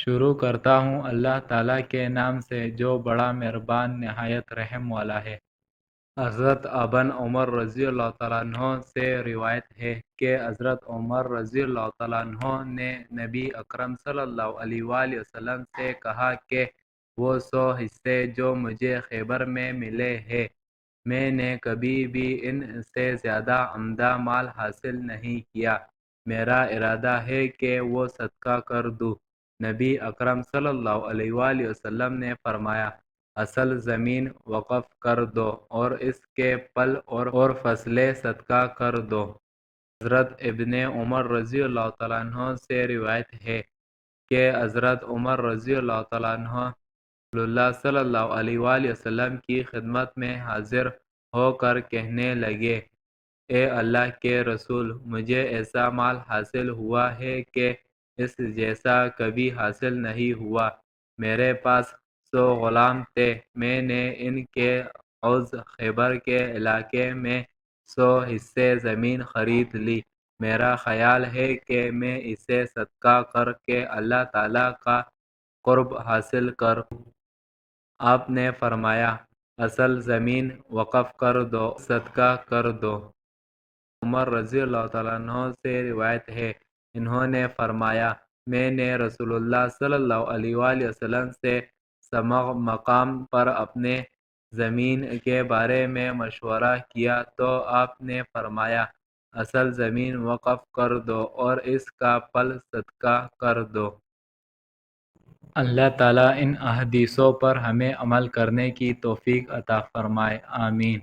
شروع کرتا ہوں اللہ تعالیٰ کے نام سے جو بڑا مہربان نہایت رحم والا ہے۔ حضرت ابن عمر رضی اللہ تعالیٰ عنہ سے روایت ہے کہ حضرت عمر رضی اللہ تعالیٰ عنہ نے نبی اکرم صلی اللہ علیہ وآلہ وسلم سے کہا کہ وہ 100 حصے جو مجھے خیبر میں ملے ہیں، میں نے کبھی بھی ان سے زیادہ عمدہ مال حاصل نہیں کیا، میرا ارادہ ہے کہ وہ صدقہ کر دوں۔ نبی اکرم صلی اللہ علیہ وآلہ وسلم نے فرمایا، اصل زمین وقف کر دو اور اس کے پھل اور فصلیں صدقہ کر دو۔ حضرت ابن عمر رضی اللہ تعالیٰ عنہ سے روایت ہے کہ حضرت عمر رضی اللہ تعالیٰ عنہ رسول اللہ صلی اللہ علیہ وآلہ وسلم کی خدمت میں حاضر ہو کر کہنے لگے، اے اللہ کے رسول، مجھے ایسا مال حاصل ہوا ہے کہ اس جیسا کبھی حاصل نہیں ہوا۔ میرے پاس 100 غلام تھے، میں نے ان کے عوض خیبر کے علاقے میں 100 حصے زمین خرید لی۔ میرا خیال ہے کہ میں اسے صدقہ کر کے اللہ تعالیٰ کا قرب حاصل کروں۔ آپ نے فرمایا، اصل زمین وقف کر دو، صدقہ کر دو۔ عمر رضی اللہ تعالیٰ عنہ سے روایت ہے، انہوں نے فرمایا، میں نے رسول اللہ صلی اللہ علیہ وآلہ وسلم سے سمع مقام پر اپنے زمین کے بارے میں مشورہ کیا تو آپ نے فرمایا، اصل زمین وقف کر دو اور اس کا پھل صدقہ کر دو۔ اللہ تعالیٰ ان احادیثوں پر ہمیں عمل کرنے کی توفیق عطا فرمائے، آمین۔